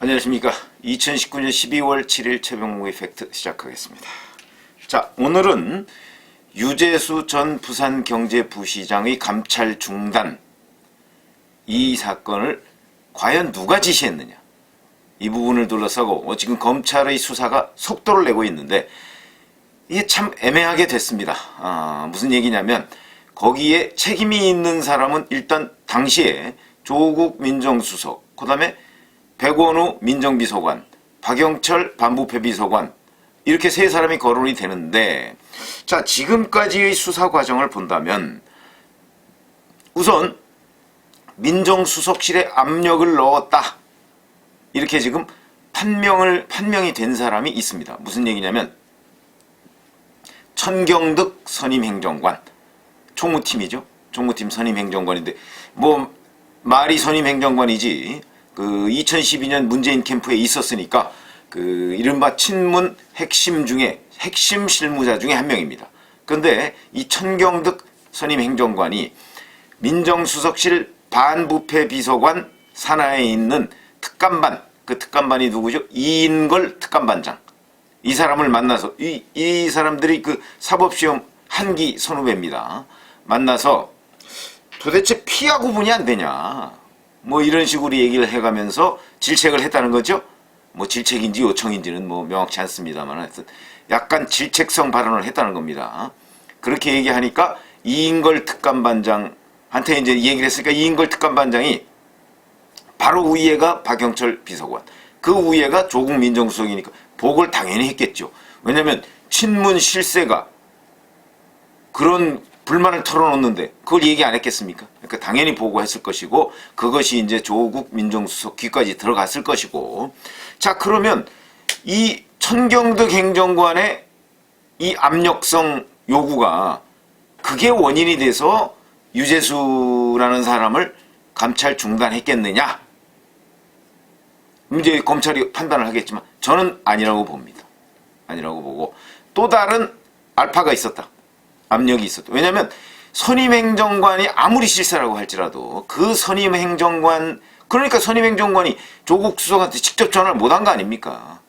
안녕하십니까. 2019년 12월 7일 최병목의 팩트 시작하겠습니다. 자, 오늘은 유재수 전 부산경제부시장의 감찰 중단, 이 사건을 과연 누가 지시했느냐, 이 부분을 둘러싸고 지금 검찰의 수사가 속도를 내고 있는데 이게 참 애매하게 됐습니다. 무슨 얘기냐면 거기에 책임이 있는 사람은 일단 당시에 조국 민정수석, 그 다음에 백원우 민정비서관, 박영철 반부패 비서관, 이렇게 세 사람이 거론이 되는데, 자, 지금까지의 수사 과정을 본다면 우선 민정수석실에 압력을 넣었다, 이렇게 지금 판명이 된 사람이 있습니다. 무슨 얘기냐면 천경득 선임행정관, 총무팀이죠. 총무팀 선임행정관인데 뭐 말이 선임행정관이지, 2012년 문재인 캠프에 있었으니까 이른바 친문 핵심 실무자 중에 한 명입니다. 그런데 이 천경득 선임행정관이 민정수석실 반부패 비서관 산하에 있는 특감반, 그 특감반이 누구죠? 이인걸 특감반장. 이 사람을 만나서 이 사람들이 사법시험 한기 선후배입니다. 만나서 도대체 피하 구분이 안 되냐, 뭐 이런 식으로 얘기를 해가면서 질책을 했다는 거죠. 뭐 질책인지 요청인지는 뭐 명확치 않습니다만 하여튼 약간 질책성 발언을 했다는 겁니다. 그렇게 얘기하니까 이인걸 특감반장한테 이제 얘기를 했으니까 이인걸 특감반장이 바로 위에가 박영철 비서관, 그 위에가 조국 민정수석이니까 보고를 당연히 했겠죠. 왜냐면 친문 실세가 그런 불만을 털어놓는데 그걸 얘기 안 했겠습니까? 그러니까 당연히 보고했을 것이고, 그것이 이제 조국 민정수석 귀까지 들어갔을 것이고. 자, 그러면 이 천경득 행정관의 이 압력성 요구가 그게 원인이 돼서 유재수라는 사람을 감찰 중단했겠느냐? 이제 검찰이 판단을 하겠지만 저는 아니라고 봅니다. 아니라고 보고, 또 다른 알파가 있었다, 압력이 있었다. 왜냐하면 선임행정관이 아무리 실세라고 할지라도 그 선임행정관, 그러니까 선임행정관이 조국 수석한테 직접 전화를 못한 거 아닙니까?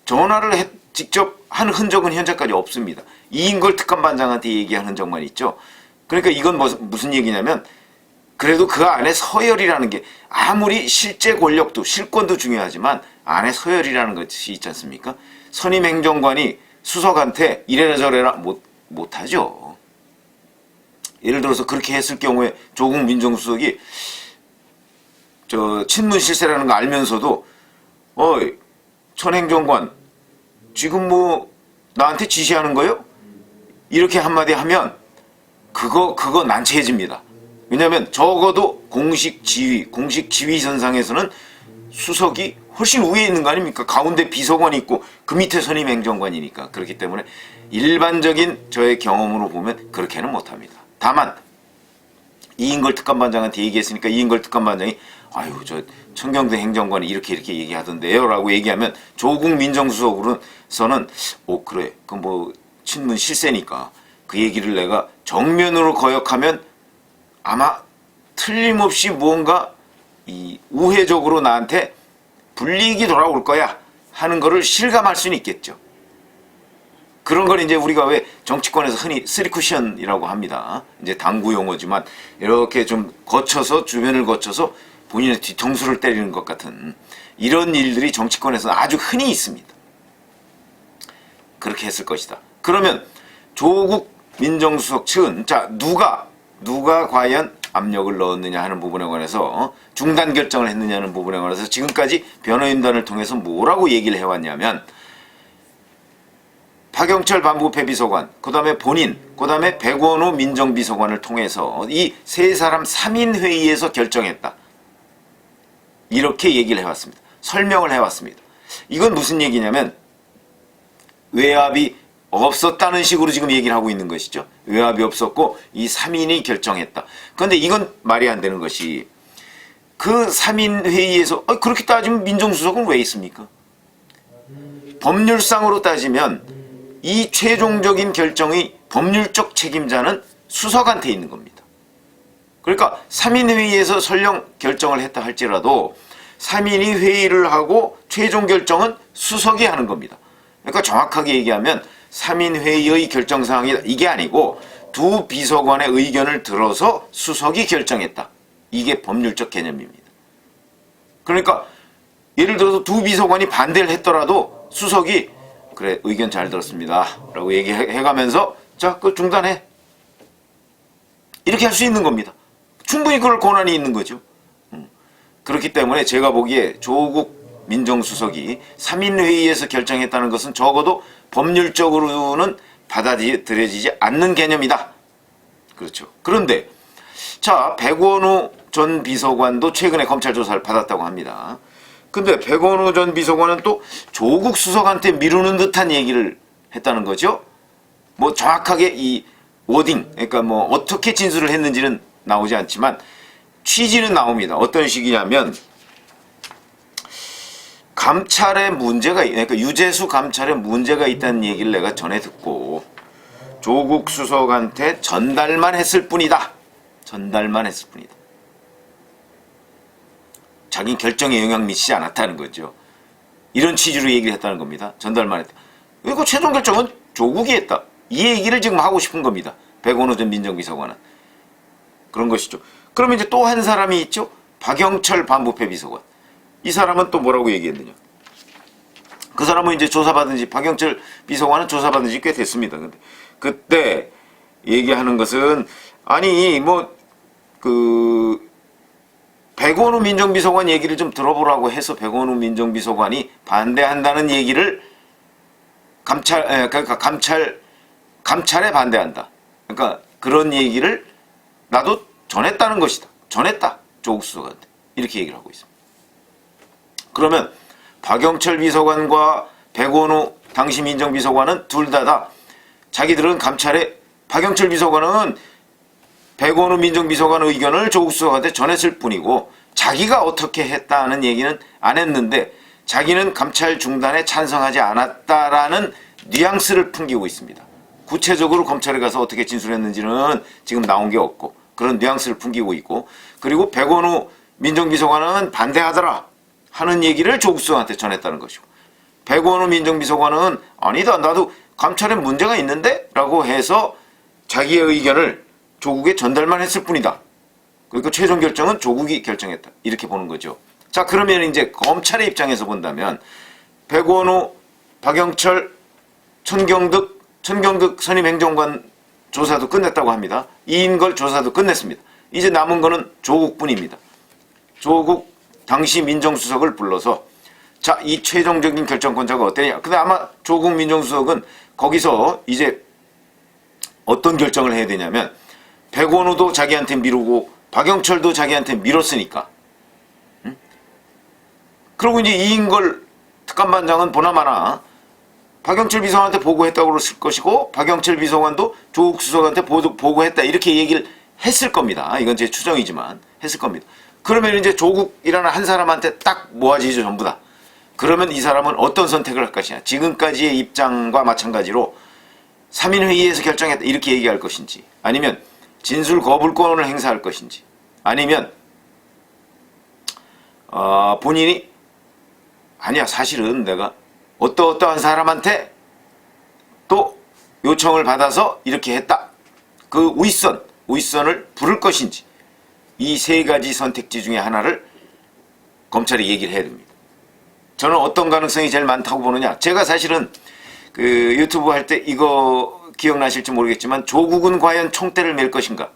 전화를 직접 한 흔적은 현재까지 없습니다. 이인걸 특감반장한테 얘기한 흔적만 있죠. 그러니까 이건 무슨 얘기냐면, 그래도 그 안에 서열이라는 게, 아무리 실제 권력도 실권도 중요하지만 안에 서열이라는 것이 있지 않습니까? 선임행정관이 수석한테 이래라 저래라 못하죠. 예를 들어서 그렇게 했을 경우에 조국 민정수석이 친문 실세라는 거 알면서도 어이 천 행정관 지금 뭐 나한테 지시하는 거요? 이렇게 한마디 하면 그거 난처해집니다. 왜냐하면 적어도 공식 지휘선상에서는 수석이 훨씬 위에 있는 거 아닙니까? 가운데 비서관이 있고 그 밑에 선임행정관이니까. 그렇기 때문에 일반적인 저의 경험으로 보면 그렇게는 못합니다. 다만 이인걸 특감반장한테 얘기했으니까 이인걸 특감반장이 아유 저 천경득 행정관이 이렇게 얘기하던데요 라고 얘기하면 조국 민정수석으로서는 그래 그럼 뭐 친문 실세니까 그 얘기를 내가 정면으로 거역하면 아마 틀림없이 무언가 우회적으로 나한테 불이익이 돌아올 거야 하는 거를 실감할 수는 있겠죠. 그런 걸 이제 우리가 왜 정치권에서 흔히 쓰리쿠션이라고 합니다. 이제 당구 용어지만 이렇게 좀 주변을 거쳐서 본인의 뒤통수를 때리는 것 같은 이런 일들이 정치권에서 아주 흔히 있습니다. 그렇게 했을 것이다. 그러면 조국 민정수석 측은 자 누가 과연 압력을 넣었느냐 하는 부분에 관해서 중단 결정을 했느냐는 부분에 관해서 지금까지 변호인단을 통해서 뭐라고 얘기를 해왔냐면, 박영철 반부패 비서관, 그 다음에 본인, 그 다음에 백원우 민정비서관을 통해서 이 세 사람 3인 회의에서 결정했다, 이렇게 얘기를 해왔습니다. 설명을 해왔습니다. 이건 무슨 얘기냐면 외압이 없었다는 식으로 지금 얘기를 하고 있는 것이죠. 외압이 없었고 이 3인이 결정했다. 그런데 이건 말이 안 되는 것이, 그 3인 회의에서 그렇게 따지면 민정수석은 왜 있습니까? 법률상으로 따지면 이 최종적인 결정의 법률적 책임자는 수석한테 있는 겁니다. 그러니까 3인 회의에서 설령 결정을 했다 할지라도 3인이 회의를 하고 최종 결정은 수석이 하는 겁니다. 그러니까 정확하게 얘기하면 3인 회의의 결정사항이다. 이게 아니고 두 비서관의 의견을 들어서 수석이 결정했다. 이게 법률적 개념입니다. 그러니까 예를 들어서 두 비서관이 반대를 했더라도 수석이 그래 의견 잘 들었습니다 라고 얘기해가면서 자 그거 중단해 이렇게 할 수 있는 겁니다. 충분히 그럴 권한이 있는 거죠. 그렇기 때문에 제가 보기에 조국 민정수석이 3인 회의에서 결정했다는 것은 적어도 법률적으로는 받아들여지지 않는 개념이다. 그렇죠. 그런데 자 백원우 전 비서관도 최근에 검찰 조사를 받았다고 합니다. 근데 백원우 전 비서관은 또 조국 수석한테 미루는 듯한 얘기를 했다는 거죠. 뭐 정확하게 이 워딩, 그러니까 뭐 어떻게 진술을 했는지는 나오지 않지만 취지는 나옵니다. 어떤 식이냐면 감찰에 문제가, 그러니까 유재수 감찰에 문제가 있다는 얘기를 내가 전에 듣고 조국 수석한테 전달만 했을 뿐이다. 전달만 했을 뿐이다. 자기 결정에 영향 미치지 않았다는 거죠. 이런 취지로 얘기를 했다는 겁니다. 전달만 했다. 그리고 최종 결정은 조국이 했다. 이 얘기를 지금 하고 싶은 겁니다. 백원우 전 민정비서관은. 그런 것이죠. 그러면 이제 또 한 사람이 있죠. 박영철 반부패 비서관. 이 사람은 또 뭐라고 얘기했느냐. 그 사람은 이제 조사받은 지, 박영철 비서관은 조사받은 지 꽤 됐습니다. 근데 그때 얘기하는 것은 아니 백원우 민정비서관 얘기를 좀 들어보라고 해서 백원우 민정비서관이 반대한다는 얘기를 감찰에 반대한다. 그러니까 그런 얘기를 나도 전했다는 것이다. 전했다. 조국 수석한테. 이렇게 얘기를 하고 있습니다. 그러면 박영철 비서관과 백원우 당시 민정비서관은 둘 다 자기들은 감찰에 박영철 비서관은 백원우 민정비서관 의견을 조국 수석한테 전했을 뿐이고 자기가 어떻게 했다는 얘기는 안 했는데 자기는 감찰 중단에 찬성하지 않았다라는 뉘앙스를 풍기고 있습니다. 구체적으로 검찰에 가서 어떻게 진술했는지는 지금 나온 게 없고 그런 뉘앙스를 풍기고 있고 그리고 백원우 민정비서관은 반대하더라 하는 얘기를 조국 수석한테 전했다는 것이고 백원우 민정비서관은 아니다 나도 감찰에 문제가 있는데 라고 해서 자기의 의견을 조국에 전달만 했을 뿐이다. 그러니까 최종 결정은 조국이 결정했다. 이렇게 보는 거죠. 자 그러면 이제 검찰의 입장에서 본다면 백원우, 박영철, 천경득 선임 행정관 조사도 끝냈다고 합니다. 이인걸 조사도 끝냈습니다. 이제 남은 거는 조국뿐입니다. 조국 당시 민정수석을 불러서 자, 이 최종적인 결정권자가 어떠냐. 근데 아마 조국 민정수석은 거기서 이제 어떤 결정을 해야 되냐면 백원우도 자기한테 미루고 박영철도 자기한테 밀었으니까. 그리고 이제 이인걸 특감반장은 보나마나 박영철 비서관한테 보고했다고 그랬을 것이고 박영철 비서관도 조국 수석한테 보고했다 이렇게 얘기를 했을 겁니다. 이건 제 추정이지만 했을 겁니다. 그러면 이제 조국이라는 한 사람한테 딱 모아지죠 전부 다. 그러면 이 사람은 어떤 선택을 할 것이냐. 지금까지의 입장과 마찬가지로 3인 회의에서 결정했다 이렇게 얘기할 것인지 아니면 진술 거부권을 행사할 것인지 아니면 본인이 아니야 사실은 내가 어떠한 사람한테 또 요청을 받아서 이렇게 했다. 그 윗선을 부를 것인지 이 세 가지 선택지 중에 하나를 검찰이 얘기를 해야 됩니다. 저는 어떤 가능성이 제일 많다고 보느냐. 제가 사실은 그 유튜브 할 때 이거 기억나실지 모르겠지만 조국은 과연 총대를 맬 것인가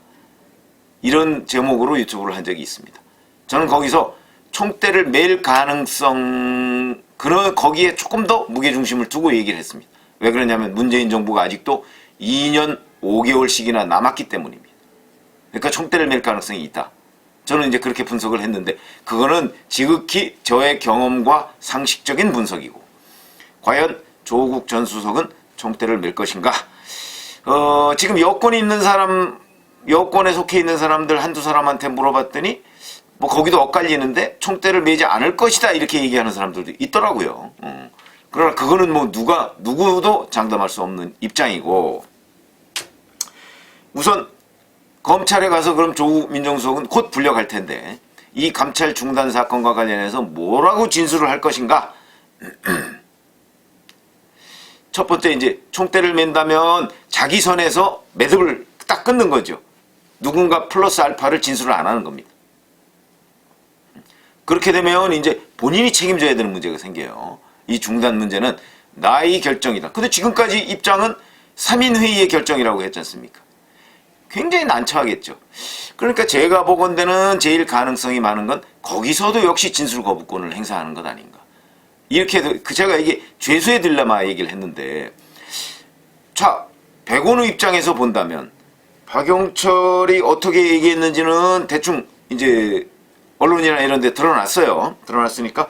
이런 제목으로 유튜브를 한 적이 있습니다. 저는 거기서 총대를 맬 가능성 거기에 조금 더 무게중심을 두고 얘기를 했습니다. 왜 그러냐면 문재인 정부가 아직도 2년 5개월씩이나 남았기 때문입니다. 그러니까 총대를 맬 가능성이 있다. 저는 이제 그렇게 분석을 했는데 그거는 지극히 저의 경험과 상식적인 분석이고 과연 조국 전 수석은 총대를 맬 것인가? 지금 여권에 속해 있는 사람들 한두 사람한테 물어봤더니 뭐 거기도 엇갈리는데 총대를 매지 않을 것이다 이렇게 얘기하는 사람들도 있더라고요. 그러나 그거는 뭐 누구도 장담할 수 없는 입장이고 우선 검찰에 가서 그럼 조국 민정수석은 곧 불려갈 텐데 이 감찰 중단 사건과 관련해서 뭐라고 진술을 할 것인가? 첫 번째 이제 총대를 맨다면 자기 선에서 매듭을 딱 끊는 거죠. 누군가 플러스 알파를 진술을 안 하는 겁니다. 그렇게 되면 이제 본인이 책임져야 되는 문제가 생겨요. 이 중단 문제는 나의 결정이다. 근데 지금까지 입장은 3인 회의의 결정이라고 했지 않습니까? 굉장히 난처하겠죠. 그러니까 제가 보건대는 제일 가능성이 많은 건 거기서도 역시 진술 거부권을 행사하는 것 아닌가. 이렇게 해도 제가 이게 죄수의 딜레마 얘기를 했는데, 자, 백원우 입장에서 본다면 박영철이 어떻게 얘기했는지는 대충 이제 언론이나 이런 데 드러났어요. 드러났으니까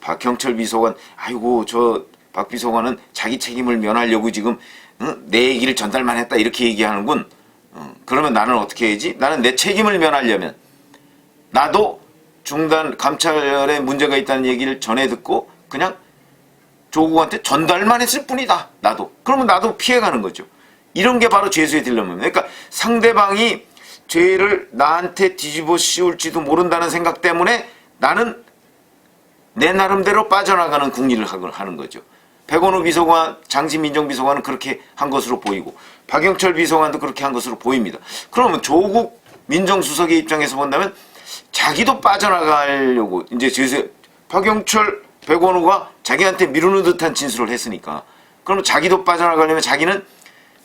박형철 비서관, 아이고 저 박 비서관은 자기 책임을 면하려고 지금 내 얘기를 전달만 했다 이렇게 얘기하는군. 그러면 나는 어떻게 해야지? 나는 내 책임을 면하려면 나도 중단 감찰에 문제가 있다는 얘기를 전해 듣고 그냥 조국한테 전달만 했을 뿐이다. 나도. 그러면 나도 피해가는 거죠. 이런 게 바로 죄수의 딜레마입니다. 그러니까 상대방이 죄를 나한테 뒤집어 씌울지도 모른다는 생각 때문에 나는 내 나름대로 빠져나가는 궁리를 하는 거죠. 백원우 비서관, 장시민정 비서관은 그렇게 한 것으로 보이고 박영철 비서관도 그렇게 한 것으로 보입니다. 그러면 조국 민정수석의 입장에서 본다면 자기도 빠져나가려고 이제 박영철, 백원우가 자기한테 미루는 듯한 진술을 했으니까 그러면 자기도 빠져나가려면 자기는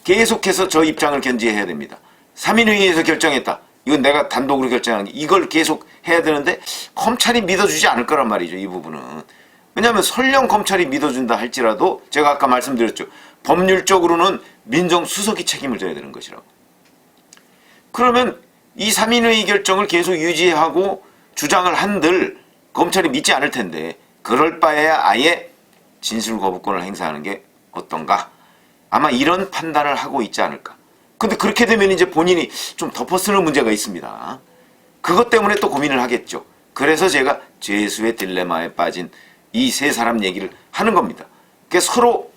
계속해서 저 입장을 견지해야 됩니다. 3인회의에서 결정했다. 이건 내가 단독으로 결정한 게 이걸 계속 해야 되는데 검찰이 믿어주지 않을 거란 말이죠. 이 부분은. 왜냐하면 설령 검찰이 믿어준다 할지라도 제가 아까 말씀드렸죠. 법률적으로는 민정수석이 책임을 져야 되는 것이라고. 그러면 이 3인회의 결정을 계속 유지하고 주장을 한들 검찰이 믿지 않을 텐데 그럴 바에야 아예 진술 거부권을 행사하는 게 어떤가? 아마 이런 판단을 하고 있지 않을까. 근데 그렇게 되면 이제 본인이 좀 덮어쓰는 문제가 있습니다. 그것 때문에 또 고민을 하겠죠. 그래서 제가 죄수의 딜레마에 빠진 이 세 사람 얘기를 하는 겁니다. 그러니까 서로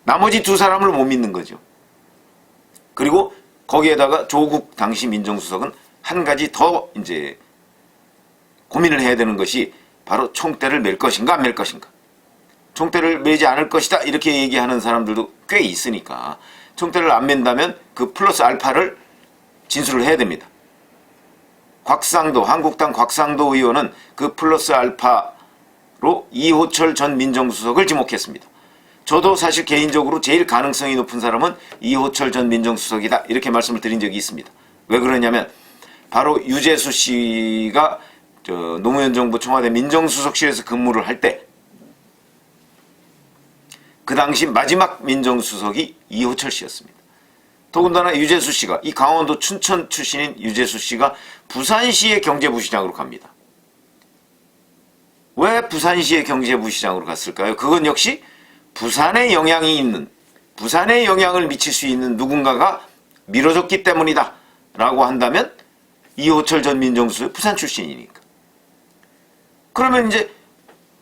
나머지 두 사람을 못 믿는 거죠. 그리고 거기에다가 조국 당시 민정수석은 한 가지 더 이제 고민을 해야 되는 것이 바로 총대를 맬 것인가 안 맬 것인가. 총대를 매지 않을 것이다 이렇게 얘기하는 사람들도 꽤 있으니까 총대를 안 맨다면 그 플러스 알파를 진술을 해야 됩니다. 곽상도, 한국당 곽상도 의원은 그 플러스 알파로 이호철 전 민정수석을 지목했습니다. 저도 사실 개인적으로 제일 가능성이 높은 사람은 이호철 전 민정수석이다 이렇게 말씀을 드린 적이 있습니다. 왜 그러냐면 바로 유재수 씨가 노무현 정부 청와대 민정수석실에서 근무를 할 때 그 당시 마지막 민정수석이 이호철 씨였습니다. 더군다나 유재수 씨가 이 강원도 춘천 출신인 유재수 씨가 부산시의 경제부시장으로 갑니다. 왜 부산시의 경제부시장으로 갔을까요? 그건 역시 부산에 영향이 있는, 부산에 영향을 미칠 수 있는 누군가가 밀어줬기 때문이다 라고 한다면 이호철 전 민정수석 부산 출신이니까. 그러면 이제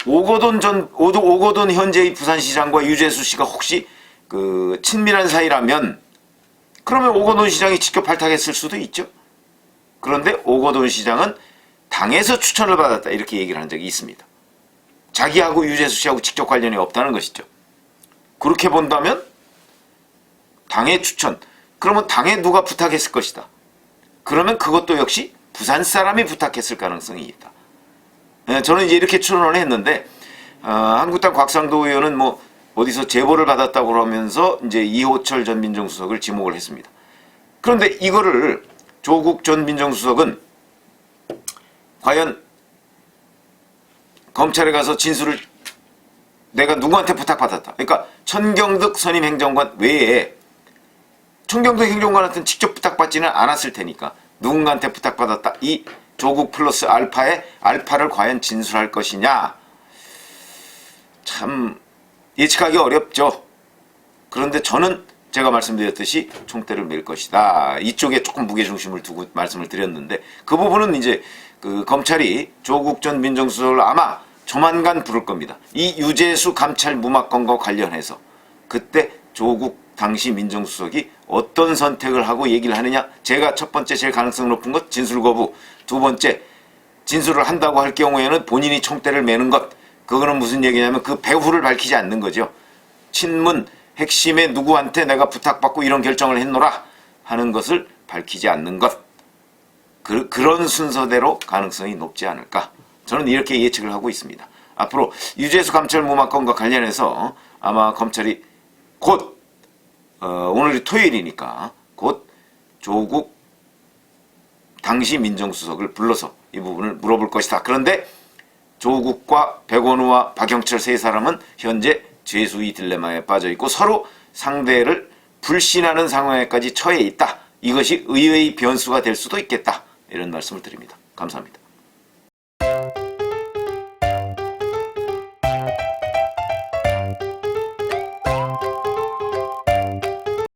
오거돈 현재의 부산시장과 유재수 씨가 혹시 그 친밀한 사이라면 그러면 오거돈 시장이 직접 발탁했을 수도 있죠. 그런데 오거돈 시장은 당에서 추천을 받았다 이렇게 얘기를 한 적이 있습니다. 자기하고 유재수 씨하고 직접 관련이 없다는 것이죠. 그렇게 본다면 당의 추천, 그러면 당에 누가 부탁했을 것이다. 그러면 그것도 역시 부산 사람이 부탁했을 가능성이 있다. 저는 이제 이렇게 추론을 했는데 한국당 곽상도 의원은 뭐 어디서 제보를 받았다고 그러면서 이제 이호철 전 민정수석을 지목을 했습니다. 그런데 이거를 조국 전 민정수석은 과연 검찰에 가서 진술을 내가 누구한테 부탁받았다. 그러니까 천경득 선임 행정관 외에 천경득 행정관한테는 직접 부탁받지는 않았을 테니까 누군가한테 부탁받았다. 이 조국 플러스 알파의 알파를 과연 진술할 것이냐. 참 예측하기 어렵죠. 그런데 저는 제가 말씀드렸듯이 총대를 맬 것이다. 이쪽에 조금 무게중심을 두고 말씀을 드렸는데 그 부분은 이제 그 검찰이 조국 전 민정수석을 아마 조만간 부를 겁니다. 이 유재수 감찰 무마건과 관련해서 그때 조국 당시 민정수석이 어떤 선택을 하고 얘기를 하느냐. 제가 첫 번째 제일 가능성 높은 것 진술 거부, 두 번째 진술을 한다고 할 경우에는 본인이 총대를 매는 것, 그거는 무슨 얘기냐면 그 배후를 밝히지 않는 거죠. 친문 핵심에 누구한테 내가 부탁받고 이런 결정을 했노라 하는 것을 밝히지 않는 것, 그런 순서대로 가능성이 높지 않을까, 저는 이렇게 예측을 하고 있습니다. 앞으로 유재수 감찰 무마 건과 관련해서 아마 검찰이 곧 오늘이 토요일이니까 곧 조국 당시 민정수석을 불러서 이 부분을 물어볼 것이다. 그런데 조국과 백원우와 박영철 세 사람은 현재 죄수의 딜레마에 빠져 있고 서로 상대를 불신하는 상황에까지 처해 있다. 이것이 의외의 변수가 될 수도 있겠다. 이런 말씀을 드립니다. 감사합니다.